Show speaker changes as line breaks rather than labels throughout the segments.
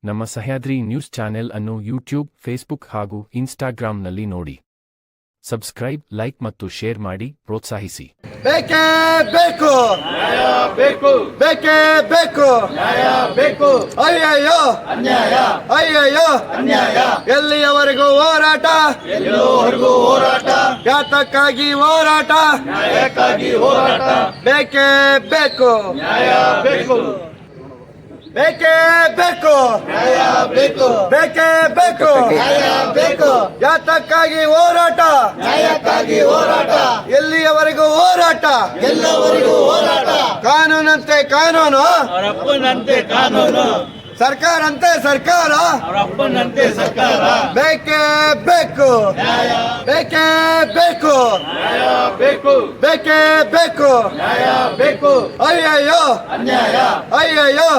ನಮ್ಮ Sahyadri news channel ಅನ್ನು YouTube, Facebook ಹಾಗೂ ಇನ್ಸ್ಟಾಗ್ರಾಂನಲ್ಲಿ ನೋಡಿ. ಸಬ್ಸ್ಕ್ರೈಬ್, ಲೈಕ್ ಮತ್ತು ಶೇರ್ ಮಾಡಿ ಪ್ರೋತ್ಸಾಹಿಸಿ.
ಬೇಕೇ ಬೇಕು,
ನ್ಯಾಯ ಬೇಕು,
ಬೇಕೇ ಬೇಕು,
ನ್ಯಾಯ ಬೇಕು,
ಅಯ್ಯಯ್ಯೋ
ಅನ್ಯಾಯ,
ಅಯ್ಯಯ್ಯೋ
ಅನ್ಯಾಯ,
ಎಲ್ಲಿಯವರೆಗೂ ಹೋರಾಟ,
ಎಲ್ಲೋವರೆಗೂ ಹೋರಾಟ,
ಯಾತಕ್ಕಾಗಿ ಹೋರಾಟ,
ನ್ಯಾಯಕ್ಕಾಗಿ ಹೋರಾಟ,
ಬೇಕೇ ಬೇಕು,
ನ್ಯಾಯ ಬೇಕು,
ಬೇಕೇ ಬೇಕು,
ನ್ಯಾಯ ಬೇಕು,
ಬೇಕೇ ಬೇಕು,
ನ್ಯಾಯ ಬೇಕು,
ಯಾತಕ್ಕಾಗಿ ಹೋರಾಟ,
ನ್ಯಾಯಕ್ಕಾಗಿ ಹೋರಾಟ,
ಎಲ್ಲಿಯವರೆಗೂ ಹೋರಾಟ,
ಎಲ್ಲವರೆಗೂ ಹೋರಾಟ,
ಕಾನೂನಂತೆ ಕಾನೂನು,
ಅವರಪ್ಪನಂತೆ ಕಾನೂನು,
ಸರ್ಕಾರ ಅಂತೆ ಸರ್ಕಾರ,
ಅವರಪ್ಪನಂತೆ ಸರ್ಕಾರ,
ಬೇಕೇ ಬೇಕು,
ನ್ಯಾಯ,
ಬೇಕೇ ಬೇಕು,
ನ್ಯಾಯ ಬೇಕು,
ಬೇಕೇ ಬೇಕು,
ನ್ಯಾಯ ಬೇಕು,
ಅಯ್ಯಯ್ಯೋ
ಅನ್ಯಾಯ,
ಅಯ್ಯಯ್ಯೋ.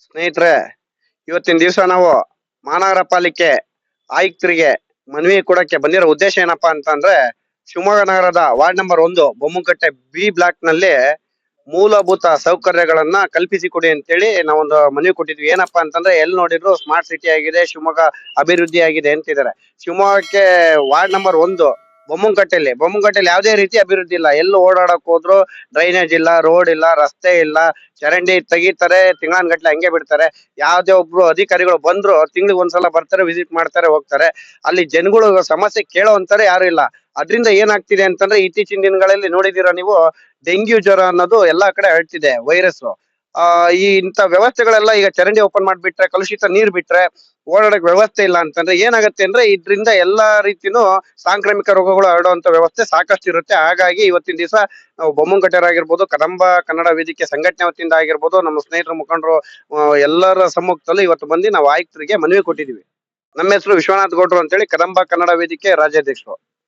ಸ್ನೇಹಿತರೆ, ಇವತ್ತಿನ ದಿವಸ ನಾವು ಮಹಾನಗರ ಪಾಲಿಕೆ ಆಯುಕ್ತರಿಗೆ ಮನವಿ ಕೊಡಕ್ಕೆ ಬಂದಿರೋ ಉದ್ದೇಶ ಏನಪ್ಪಾ ಅಂತಂದ್ರೆ, ಶಿವಮೊಗ್ಗ ನಗರದ ward number 1 Bommanakatte B block ನಲ್ಲಿ ಮೂಲಭೂತ ಸೌಕರ್ಯಗಳನ್ನ ಕಲ್ಪಿಸಿಕೊಡಿ ಅಂತೇಳಿ ನಾವೊಂದು ಮನವಿ ಕೊಟ್ಟಿದ್ವಿ. ಏನಪ್ಪಾ ಅಂತಂದ್ರೆ, ಎಲ್ಲಿ ನೋಡಿದ್ರು ಸ್ಮಾರ್ಟ್ ಸಿಟಿ ಆಗಿದೆ, ಶಿವಮೊಗ್ಗ ಅಭಿವೃದ್ಧಿ ಆಗಿದೆ ಅಂತಿದ್ದಾರೆ. ಶಿವಮೊಗ್ಗಕ್ಕೆ ವಾರ್ಡ್ ನಂಬರ್ 1 ಬೊಮ್ಮನಕಟ್ಟೆಯಲ್ಲಿ ಯಾವುದೇ ರೀತಿ ಅಭಿವೃದ್ಧಿ ಇಲ್ಲ. ಎಲ್ಲೂ ಓಡಾಡಕ್ ಹೋದ್ರು ಡ್ರೈನೇಜ್ ಇಲ್ಲ, ರೋಡ್ ಇಲ್ಲ, ರಸ್ತೆ ಇಲ್ಲ, ಚರಂಡಿ ತೆಗಿತಾರೆ, ತಿಂಗಳಾನ್ಗಟ್ಲೆ ಹಂಗೆ ಬಿಡ್ತಾರೆ. ಯಾವ್ದೇ ಒಬ್ರು ಅಧಿಕಾರಿಗಳು ಬಂದ್ರು ತಿಂಗಳಿಗೆ ಒಂದ್ಸಲ ಬರ್ತಾರೆ, ವಿಸಿಟ್ ಮಾಡ್ತಾರೆ, ಹೋಗ್ತಾರೆ. ಅಲ್ಲಿ ಜನಗಳು ಸಮಸ್ಯೆ ಕೇಳೋ ಅಂತಾರೆ ಯಾರು ಇಲ್ಲ. ಅದ್ರಿಂದ ಏನಾಗ್ತಿದೆ ಅಂತಂದ್ರೆ, ಇತ್ತೀಚಿನ ದಿನಗಳಲ್ಲಿ ನೋಡಿದೀರ ನೀವು, ಡೆಂಗ್ಯೂ ಜ್ವರ ಅನ್ನೋದು ಎಲ್ಲಾ ಕಡೆ ಹರಡ್ತಿದೆ, ವೈರಸ್. ಈ ಇಂತ ವ್ಯವಸ್ಥೆಗಳೆಲ್ಲ ಈಗ ಚರಂಡಿ ಓಪನ್ ಮಾಡ್ಬಿಟ್ರೆ, ಕಲುಷಿತ ನೀರ್ ಬಿಟ್ರೆ, ಓಡಾಡಕ್ ವ್ಯವಸ್ಥೆ ಇಲ್ಲ ಅಂತಂದ್ರೆ ಏನಾಗತ್ತೆ ಅಂದ್ರೆ, ಇದ್ರಿಂದ ಎಲ್ಲಾ ರೀತಿನೂ ಸಾಂಕ್ರಾಮಿಕ ರೋಗಗಳು ಹರಡುವಂತ ವ್ಯವಸ್ಥೆ ಸಾಕಷ್ಟು ಇರುತ್ತೆ. ಹಾಗಾಗಿ ಇವತ್ತಿನ ದಿವಸ ನಾವು ಬೊಮ್ಮನಕಟ್ಟೆಯವರಾಗಿರ್ಬೋದು, ಕದಂಬ ಕನ್ನಡ ವೇದಿಕೆ ಸಂಘಟನೆ ವತಿಯಿಂದ ಆಗಿರ್ಬೋದು, ನಮ್ಮ ಸ್ನೇಹಿತರ ಮುಖಂಡರು ಎಲ್ಲರ ಸಮ್ಮುಖದಲ್ಲೂ ಇವತ್ತು ಬಂದು ನಾವು ಆಯುಕ್ತರಿಗೆ ಮನವಿ ಕೊಟ್ಟಿದೀವಿ. ನಮ್ಮ ಹೆಸರು ವಿಶ್ವನಾಥ್ ಗೌಡ್ರು ಅಂತೇಳಿ, ಕದಂಬ ಕನ್ನಡ ವೇದಿಕೆ ರಾಜ್ಯಾಧ್ಯಕ್ಷರು.